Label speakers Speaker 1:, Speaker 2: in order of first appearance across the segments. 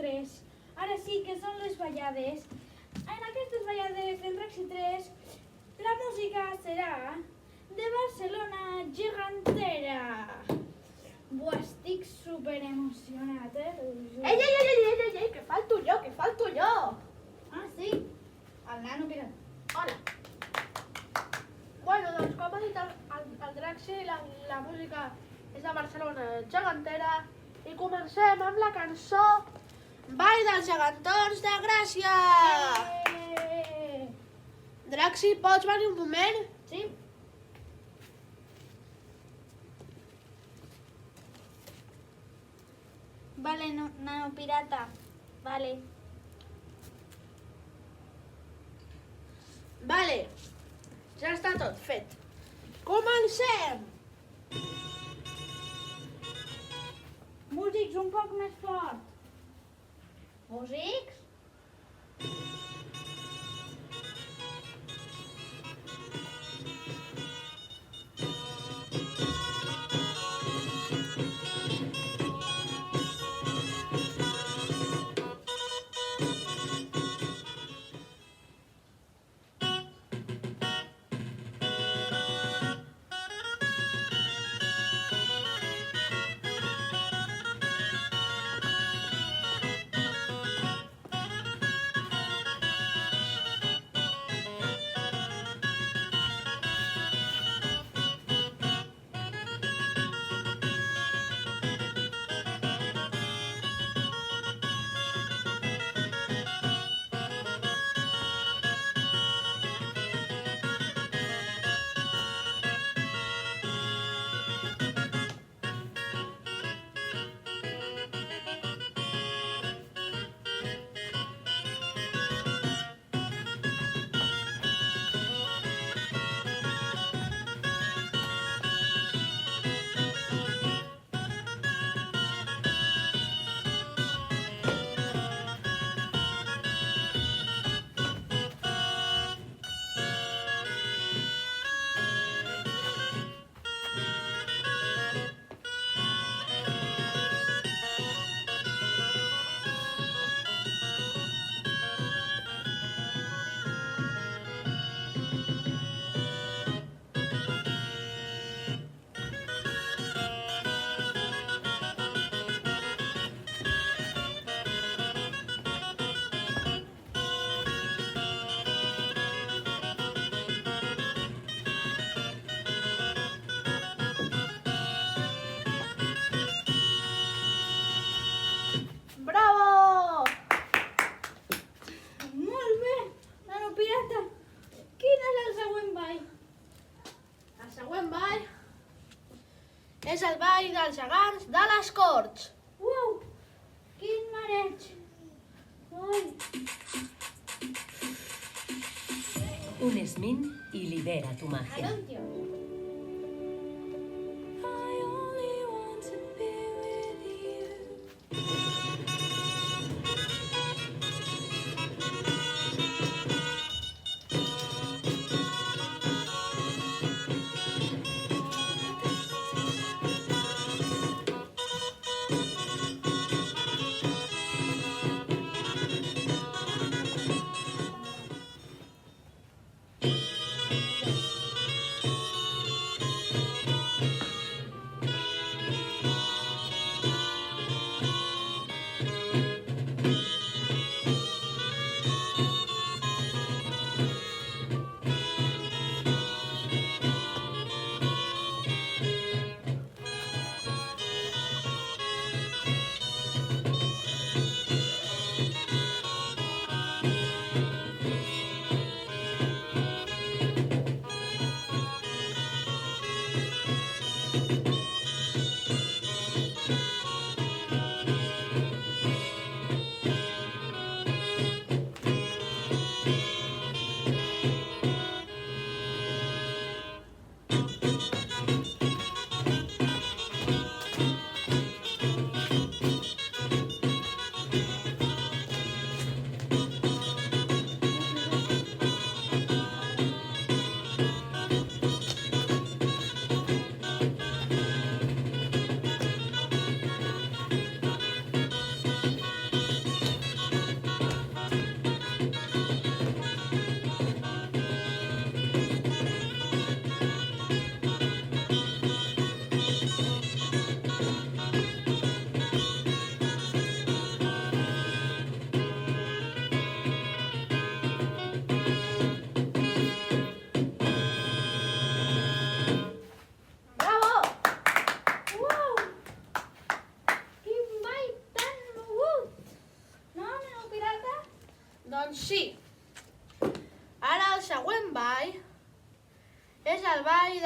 Speaker 1: 3. Ara sí que són les ballades. En aquestes ballades del Draxi 3 la música serà de Barcelona Gegantera. Buah, estic super emocionat,
Speaker 2: Ei, que falto jo.
Speaker 1: Ah, sí? El nano pirat.
Speaker 2: Hola. Bueno, doncs com ha dit el Draxi, la música és de Barcelona Gegantera i comencem amb la cançó Ball dels gegantons de Gràcia. Draxi, pots venir un moment?
Speaker 1: Sí? Vale, nano pirata. Vale.
Speaker 2: Vale, ja està tot fet. Comencem!
Speaker 1: Músics un poc més fort. Músics?
Speaker 2: Bravo!
Speaker 1: Molt bé, nano pirata. Quin és el següent ball?
Speaker 2: El següent ball és el ball dels gegants de les Corts.
Speaker 1: Uau, quin mareig. Ai,
Speaker 3: Un esmin y libera tu magia.
Speaker 1: anuncio.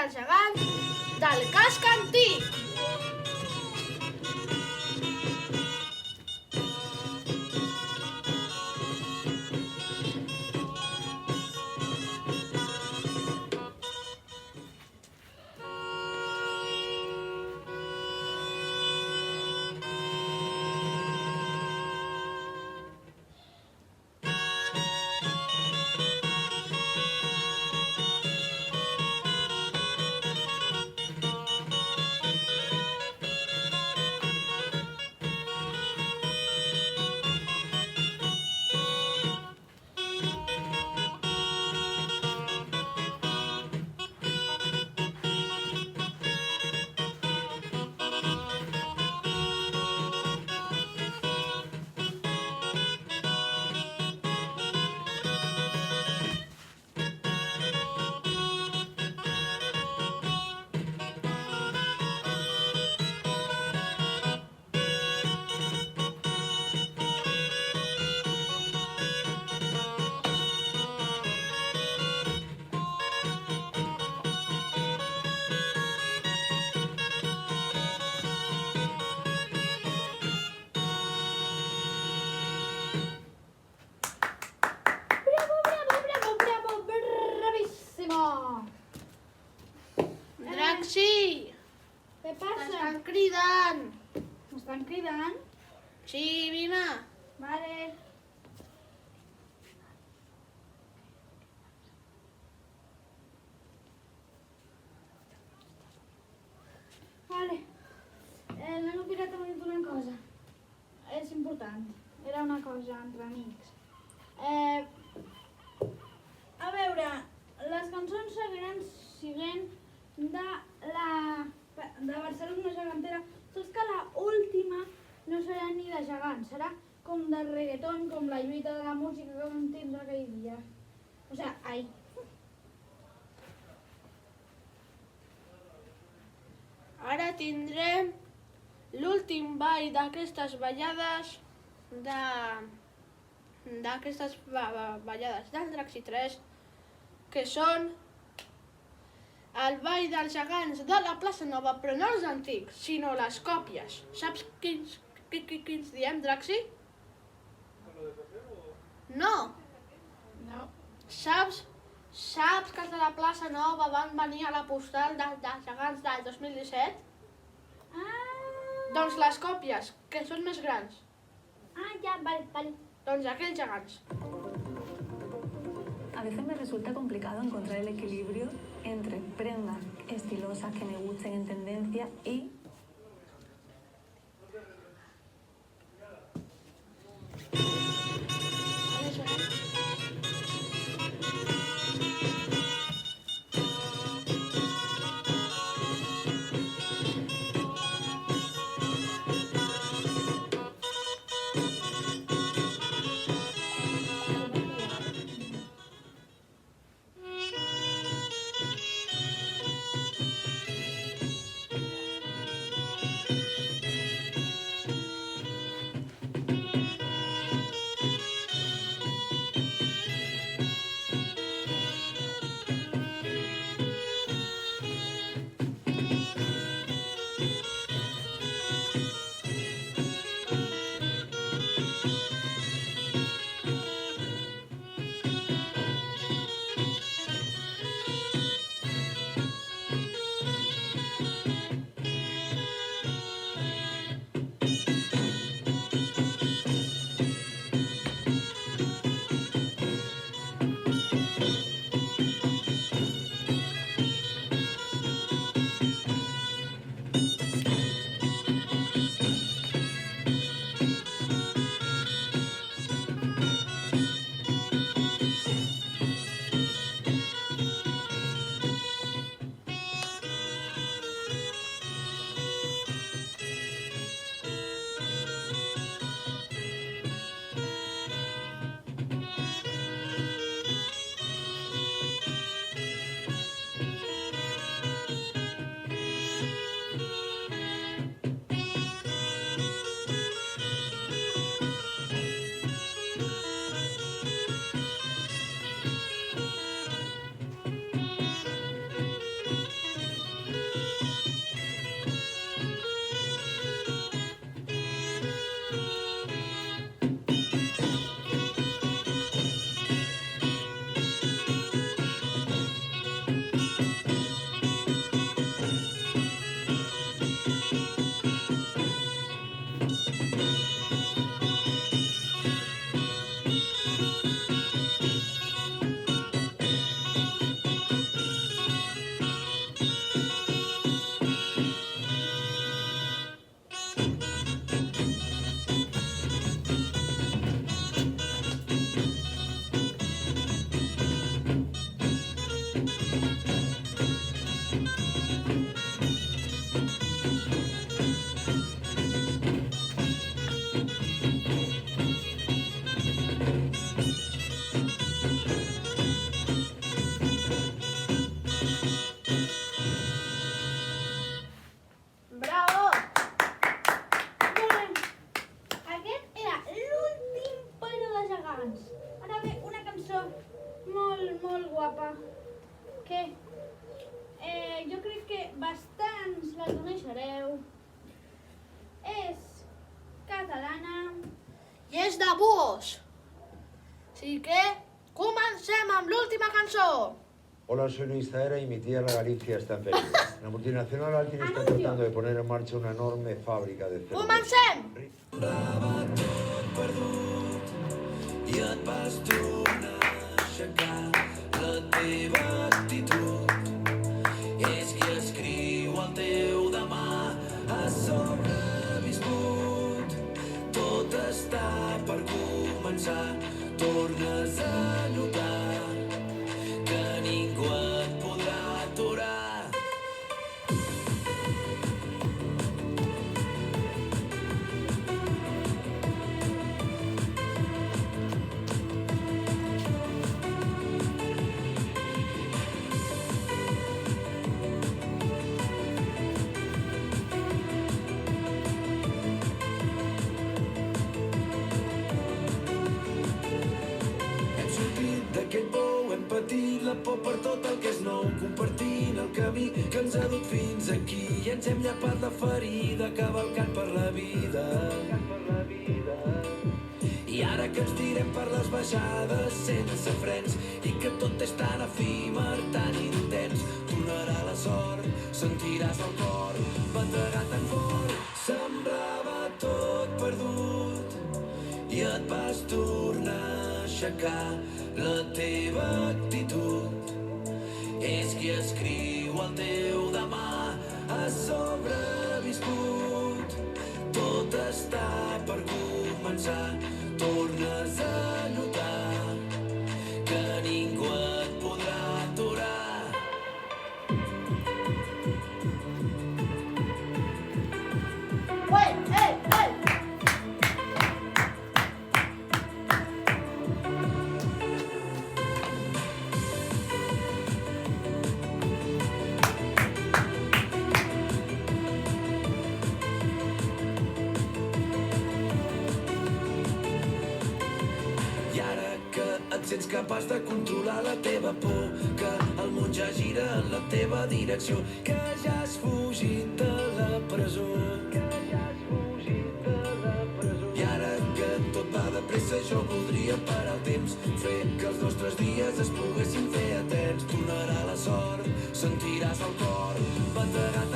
Speaker 2: dels gegants del casc antic.
Speaker 1: Bravo, bravo, bravo, bravo, bravíssimo!
Speaker 2: Draxi,
Speaker 1: Què passa?
Speaker 2: t'estan cridant.
Speaker 1: M'estan cridant?
Speaker 2: Sí, vine.
Speaker 1: Vale. Vale. L'Anu Pirata m'ha dit una cosa. És important. Era una cosa entre amics. A veure, les cançons seguiran siguent de Barcelona Gegantera, saps que la última no serà ni de gegants, serà com de reggaeton, com la lluita de la música que vam tindre aquell dia. O sigui, ahir.
Speaker 2: Ara tindrem l'últim ball d'aquestes ballades ballades del Draxi 3, que són el ball dels gegants de la plaça Nova, però no els antics, sinó les còpies. Saps quins diem, Draxi? No.
Speaker 1: No.
Speaker 2: Saps que els de la plaça Nova van venir a la postal dels gegants del 2017? Doncs les còpies, que són més grans.
Speaker 1: Ja, vale.
Speaker 2: Doncs aquells gegants.
Speaker 4: A veces me resulta complicado encontrar el equilibrio entre prendas estilosas que me gusten en tendencia y
Speaker 2: 2. Així que comencem amb l'última cançó.
Speaker 5: Hola, soy Luis Zaera y mi tierra Galicia está en peligro. La multinacional Altin está tratando de poner en marcha una enorme fábrica de cerveza.
Speaker 2: Comencem!
Speaker 6: I et vas tornar a aixecar. La teva actitud és qui escriu el teu demà. Has sobreviscut, tot està per començar. Tornes a notar que ningú et podrà aturar. D'aquest pou hem patit la por per tot el que és nou, compartint el camí que ens ha dut fins aquí i ens hem llapat la ferida cavalcant per la vida. I ara que ens tirem per les baixades sense frens i que tot és tan efímer, tan intens, tornarà la sort, sentiràs el cor bategar tan fort. Semblava tot perdut i et vas tornar a aixecar. La teva actitud és qui escriu el teu demà. Has sobreviscut, tot està per començar. Tornes a notar que ningú et podrà aturar.
Speaker 2: Ei, ei, ei!
Speaker 6: Et sents capaç de controlar la teva por, que el món ja gira en la teva direcció, que ja has fugit de la presó. I ara que tot va de pressa jo voldria parar el temps, fer que els nostres dies es poguessin fer eterns. Tornarà la sort, sentiràs el cor bategar